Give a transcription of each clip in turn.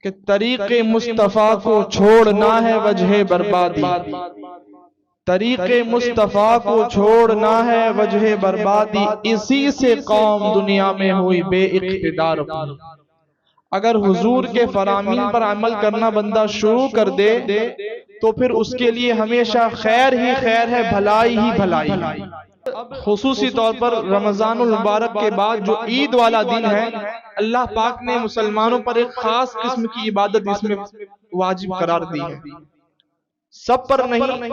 کہ طریق مصطفیٰ کو چھوڑنا ہے وجہ بربادی، طریق مصطفیٰ کو چھوڑنا ہے وجہ بربادی، اسی سے قوم دنیا میں ہوئی بے اقتدار اپنی۔ اگر حضور کے فرامین پر عمل کرنا بندہ شروع کر دے تو پھر اس کے لیے ہمیشہ خیر ہی خیر ہے، بھلائی ہی بھلائی ہے۔ خصوصی طور پر رمضان المبارک کے بعد جو عید والا دن ہے، اللہ پاک نے مسلمانوں پر ایک خاص قسم کی عبادت اس میں واجب قرار دی ہے۔ سب پر نہیں،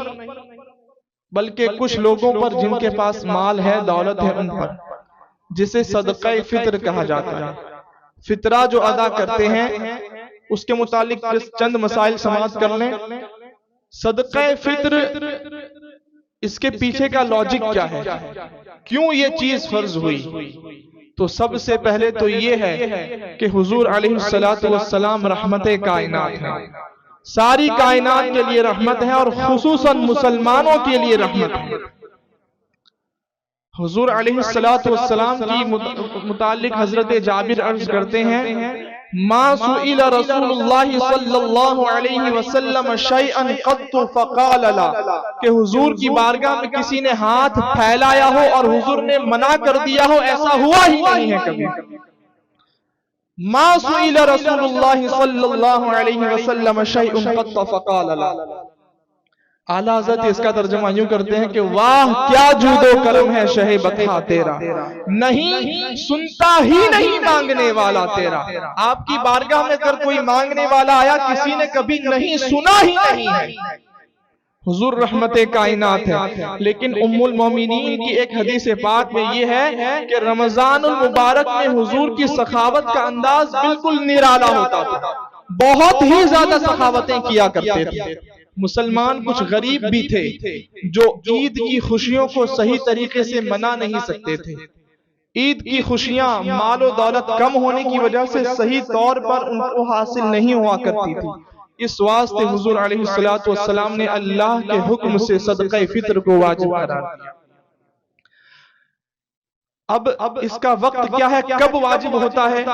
بلکہ کچھ لوگوں پر جن کے پاس مال ہے، دولت ہے، ان پر، جسے صدقہ فطر کہا جاتا ہے۔ فطرہ جو ادا کرتے ہیں اس کے متعلق چند مسائل سماعت کر لیں۔ صدقہ فطر، اس کے پیچھے کا لاجک کیا ہے، کیوں یہ چیز فرض ہوئی؟ تو سب سے پہلے تو یہ ہے کہ حضور علیہ السلام رحمت کائنات ہیں، ساری کائنات کے لیے رحمت ہے اور خصوصاً مسلمانوں کے لیے رحمت ہے۔ حضور علیہ السلام کی متعلق حضرت جابر عرض کرتے ہیں، ما سئل رسول اللہ صلی اللہ علیہ وسلم شیئا قط فقال لا، کہ حضور کی بارگاہ میں کسی نے ہاتھ پھیلایا ہو اور حضور نے منع کر دیا ہو، ایسا ہوا ہی نہیں ہے کبھی۔ ما سئل رسول اللہ صلی اللہ علیہ وسلم شیئا قط فقال لا۔ اعلیٰ حضرت اس کا ترجمہ یوں کرتے ہیں کہ واہ کیا جود و کرم ہے شہ بطحا تیرا، نہیں سنتا ہی نہیں مانگنے والا تیرا۔ آپ کی بارگاہ میں اگر کوئی مانگنے والا آیا، کسی نے کبھی نہیں سنا ہی نہیں ہے۔ حضور رحمت کائنات ہے، لیکن ام المومنین کی ایک حدیث پاک میں یہ ہے کہ رمضان المبارک میں حضور کی سخاوت کا انداز بالکل نرالا ہوتا تھا، بہت ہی زیادہ سخاوتیں کیا کرتے تھے۔ مسلمان کچھ غریب بھی تھے جو عید کی خوشیوں کو صحیح طریقے سے منا نہیں سکتے تھے۔ عید کی خوشیاں مال و دولت کم ہونے کی وجہ سے صحیح طور پر ان کو حاصل نہیں ہوا کرتی تھی۔ اس واسطے حضور علیہ السلام نے اللہ کے حکم سے صدقہ فطر کو واجب قرار دیا۔ اب اس کا وقت کیا ہے، کب واجب ہوتا ہے؟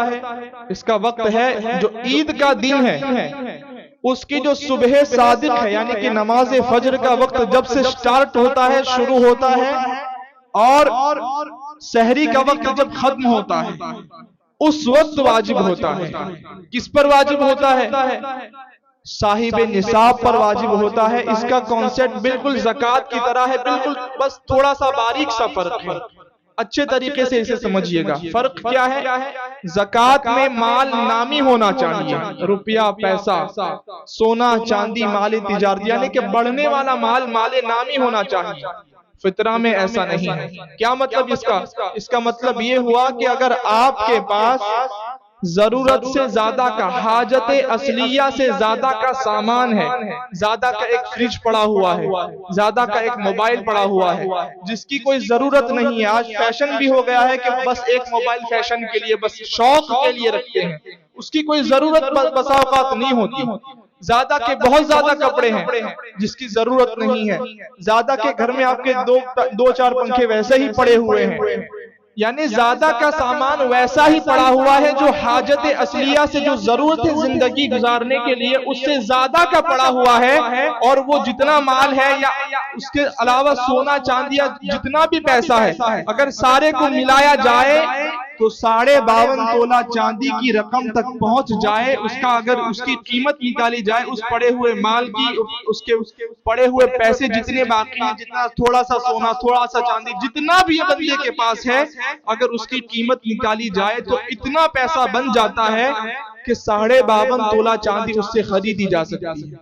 اس کا وقت ہے جو عید کا دن ہے، اس کی جو صبح صادق ہے، یعنی کہ نماز فجر کا وقت جب سے سٹارٹ ہوتا ہے، شروع ہوتا ہے، اور سحری کا وقت جب ختم ہوتا ہے، اس وقت واجب ہوتا ہے۔ کس پر واجب ہوتا ہے؟ صاحب نصاب پر واجب ہوتا ہے۔ اس کا کانسیپٹ بالکل زکوٰۃ کی طرح ہے، بالکل بس تھوڑا سا باریک سا فرق ہے، اچھے طریقے سے اسے سمجھیے گا۔ فرق کیا ہے؟ زکوٰۃ میں مال نامی ہونا چاہیے، روپیہ، پیسہ، سونا، چاندی، مال تجارت، یعنی کہ بڑھنے والا مال مال نامی ہونا چاہیے۔ فطرہ میں ایسا نہیں ہے۔ کیا مطلب اس کا؟ اس کا مطلب یہ ہوا کہ اگر آپ کے پاس ضرورت سے زیادہ کا، حاجت اصلیہ سے زیادہ کا سامان ہے، زیادہ کا ایک فریج پڑا ہوا ہے، زیادہ کا ایک موبائل پڑا ہوا ہے، جس کی کوئی ضرورت نہیں ہے، آج فیشن بھی ہو گیا ہے کہ بس ایک موبائل فیشن کے لیے، بس شوق کے لیے رکھتے ہیں، اس کی کوئی ضرورت بسا اوقات نہیں ہوتی۔ زیادہ کے بہت زیادہ کپڑے ہیں جس کی ضرورت نہیں ہے، زیادہ کے گھر میں آپ کے دو چار پنکھے ویسے ہی پڑے ہوئے ہیں، یعنی زیادہ کا سامان ویسا ہی پڑا ہوا ہے جو حاجت اصلیہ سے، جو ضرورت ہے زندگی گزارنے کے لیے، اس سے زیادہ کا پڑا ہوا ہے، اور وہ جتنا مال ہے یا اس کے علاوہ سونا چاندی یا جتنا بھی پیسہ ہے، اگر سارے کو ملایا جائے تو 52.5 تولہ چاندی کی رقم تک پہنچ جائے، اس کا اگر اس کی قیمت نکالی جائے، اس پڑے ہوئے مال کی، اس کے پڑے ہوئے پیسے جتنے باقی ہیں، جتنا تھوڑا سا سونا، تھوڑا سا چاندی، جتنا بھی بندے کے پاس ہے، اگر اس کی قیمت نکالی جائے تو اتنا پیسہ بن جاتا ہے کہ 52.5 تولہ چاندی اس سے خریدی جا سکتی ہے۔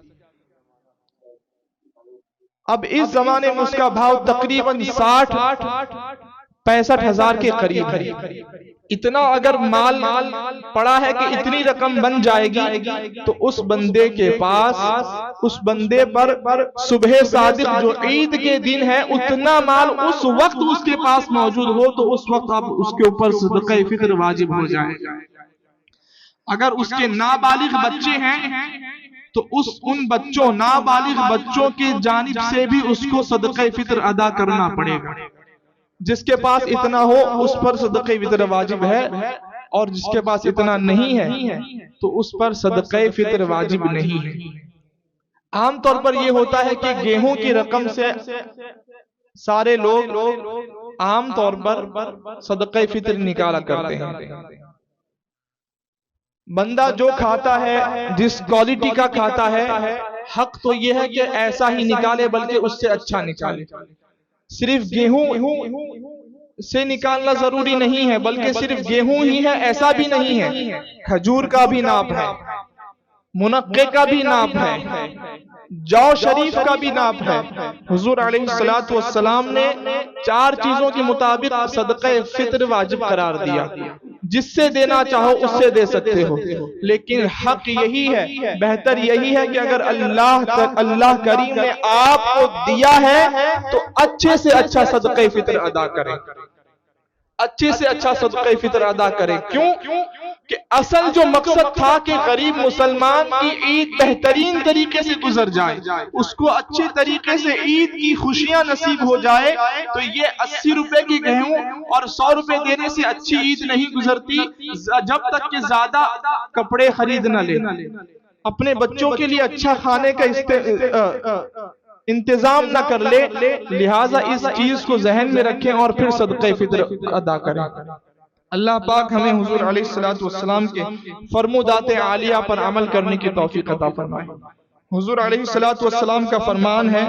اب اس زمانے میں اس کا بھاؤ تقریباً 60-65 ہزار کے قریب ہے۔ اتنا اگر مال پڑا ہے کہ اتنی رقم بن جائے گی تو اس بندے کے پاس، اس بندے پر صبح صادق جو عید کے دن ہے، اتنا مال اس وقت اس کے پاس موجود ہو تو اس وقت اب اس کے اوپر صدقہ فطر واجب ہو جائے گا۔ اگر اس کے نابالغ بچے ہیں تو ان بچوں، نابالغ بچوں کی جانب سے بھی اس کو صدقہ فطر ادا کرنا پڑے گا۔ جس کے پاس اتنا ہو اس پر صدقہ فطر واجب ہے، اور جس کے پاس اتنا نہیں ہے تو اس پر صدقہ فطر واجب نہیں ہے۔ عام طور پر یہ ہوتا ہے کہ گیہوں کی رقم سے سارے لوگ عام طور پر صدقہ فطر نکالا کرتے ہیں۔ بندہ جو کھاتا ہے، جس کوالٹی کا کھاتا ہے، حق تو یہ ہے کہ ایسا ہی نکالے بلکہ اس سے اچھا نکالے۔ صرف گیہوں سے نکالنا ضروری نہیں ہے، بلکہ صرف گیہوں ہی ہے ایسا بھی نہیں ہے، کھجور کا بھی ناپ ہے، منقے کا بھی ناپ ہے، جو شریف کا بھی ناپ ہے۔ حضور علیہ السلام نے 4 چیزوں کے مطابق صدقہ فطر واجب قرار دیا۔ جس سے دینا چاہو اس سے دے سکتے ہو، لیکن حق یہی ہے، بہتر یہی ہے کہ اگر اللہ کریم نے آپ کو دیا ہے تو اچھے سے اچھا صدقہ فطر ادا کریں، اچھے سے اچھا صدقہ فطر ادا کریں۔ کیوں کہ اصل جو مقصد تھا کہ غریب مسلمان کی عید بہترین طریقے سے گزر جائے، اس کو اچھے طریقے سے عید کی خوشیاں نصیب ہو جائے، تو یہ 80 روپے کی گیہوں اور 100 روپے دینے سے اچھی عید نہیں گزرتی جب تک کہ زیادہ کپڑے خرید نہ لے، اپنے بچوں کے لیے اچھا کھانے کا انتظام نہ کر لے۔ لہٰذا اس چیز کو ذہن میں رکھیں اور پھر صدقہ فطر ادا کریں۔ اللہ پاک ہمیں حضور علیہ السلام کے فرمودات عالیہ پر عمل کرنے کی توفیق عطا فرمائے۔ حضور علیہ السلام کا فرمان ہے،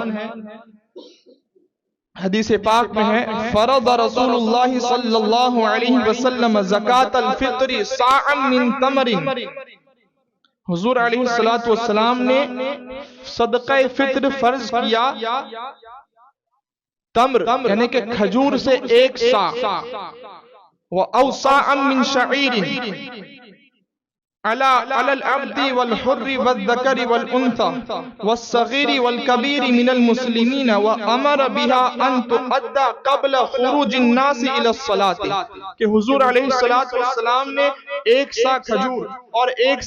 حدیث پاک میں ہے، فرض رسول اللہ صلی اللہ علیہ وسلم زکاة الفطر صاعا من تمر۔ حضور علیہ السلام نے صدقہ فطر فرض کیا تمر یعنی کہ کھجور سے 1 صاع، وَأَوْ صَاعًا مِّن شَعِيرٍ عَلَى الْعَبْدِ وَالْحُرِّ وَالذَّكَرِ وَالْأُنْثَى وَالصَّغِيرِ وَالْكَبِيرِ مِنَ الْمُسْلِمِينَ وَأَمَرَ بِهَا أَن تُؤَدَّى قَبْلَ خُرُوجِ النَّاسِ إِلَى الصَّلَاةِ، کہ حضور علیہ السلام نے 1 صاع کھجور اور 1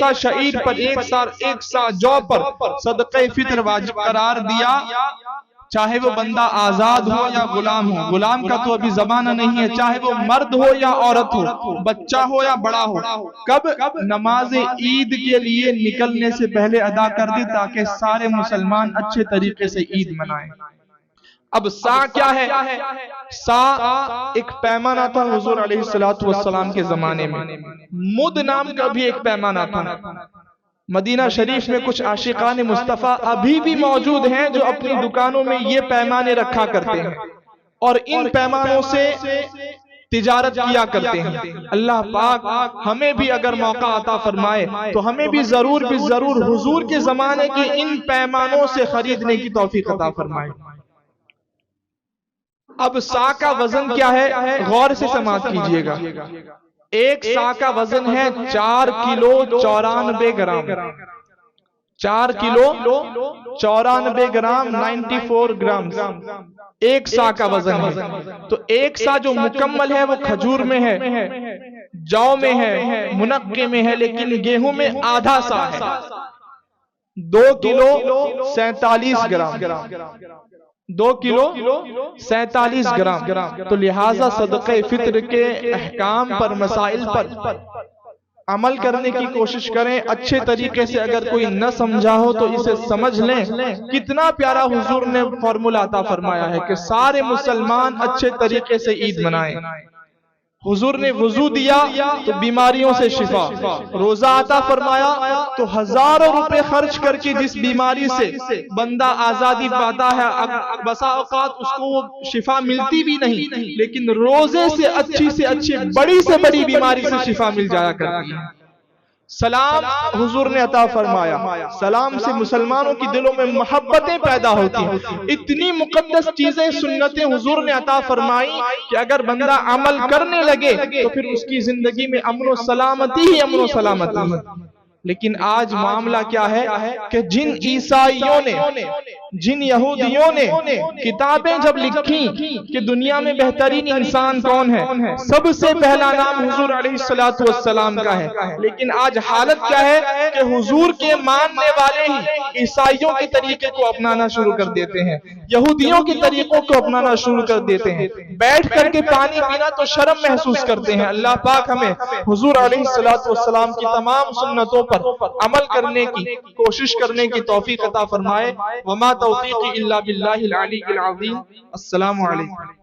صاع شعیر پر 1 صاع جو پر صدقہ فطر واجب قرار دیا، چاہے وہ بندہ آزاد ہو یا غلام ہو، غلام کا تو ابھی زمانہ نہیں ہے، چاہے وہ مرد ہو یا عورت ہو، بچہ ہو یا بڑا ہو، کب نماز عید کے لیے نکلنے سے پہلے ادا کر دی تاکہ سارے مسلمان اچھے طریقے سے عید منائیں۔ اب صاع کیا ہے؟ صاع ایک پیمانہ تھا حضور علیہ السلام کے زمانے میں۔ مد نام کا بھی ایک پیمانہ تھا۔ مدینہ شریف میں کچھ عاشقان مصطفیٰ ابھی بھی موجود ہیں جو اپنی دکانوں میں یہ پیمانے رکھا کرتے ہیں اور ان پیمانوں سے تجارت کیا کرتے ہیں۔ اللہ پاک ہمیں بھی اگر موقع عطا فرمائے تو ہمیں بھی ضرور حضور کے زمانے کی ان پیمانوں سے خریدنے کی توفیق عطا فرمائے۔ اب صاع کا وزن کیا ہے؟ غور سے سماعت کیجئے گا۔ 1 صاع کا وزن ہے 4 کلو 94 گرام، 4 کلو 94 گرام 94 گرام، 1 صاع کا وزن ہے۔ تو 1 صاع جو مکمل ہے وہ کھجور میں ہے، جو میں ہے، منقے میں ہے، لیکن گیہوں میں آدھا صاع ہے، 2 کلو 47 گرام، 2 کلو 47 گرام۔ تو لہٰذا صدقہ فطر کے احکام پر، مسائل پر عمل کرنے کی کوشش کریں اچھے طریقے سے۔ اگر کوئی نہ سمجھا ہو تو اسے سمجھ لیں۔ کتنا پیارا حضور نے فارمولہ عطا فرمایا ہے کہ سارے مسلمان اچھے طریقے سے عید منائیں۔ حضور نے وضو دیا تو بیماریوں سے شفا، روزہ عطا فرمایا تو ہزاروں روپے خرچ کر کے جس بیماری سے بندہ آزادی پاتا ہے، بسا اوقات اس کو وہ شفا ملتی بھی نہیں، لیکن روزے سے اچھی بڑی سے بڑی بیماری سے شفا مل جایا کرتی ہے۔ سلام حضور نے عطا فرمایا، سلام سے مسلمانوں کی دلوں میں محبتیں پیدا ہوتی ہیں۔ اتنی مقدس چیزیں، سنتیں حضور نے عطا فرمائی کہ اگر بندہ عمل کرنے لگے تو پھر اس کی زندگی میں امن و سلامتی ہی امن و سلامتی ہے۔ لیکن آج معاملہ کیا ہے کہ جن عیسائیوں نے جن یہودیوں نے کتابیں جب لکھی کہ دنیا میں بہترین انسان کون ہے، سب سے پہلا نام حضور علیہ السلام کا ہے، لیکن آج حالت کیا ہے کہ حضور کے ماننے والے ہی عیسائیوں کے طریقے کو اپنانا شروع کر دیتے ہیں، یہودیوں کے طریقوں کو اپنانا شروع کر دیتے ہیں، بیٹھ کر کے پانی پینا تو شرم محسوس کرتے ہیں۔ اللہ پاک ہمیں حضور علیہ السلام کی تمام سنتوں پر عمل کرنے کی کوشش کرنے کی توفیق عطا فرمائے۔ وما توفیقی الا باللہ العلی العظیم۔ السلام علیکم۔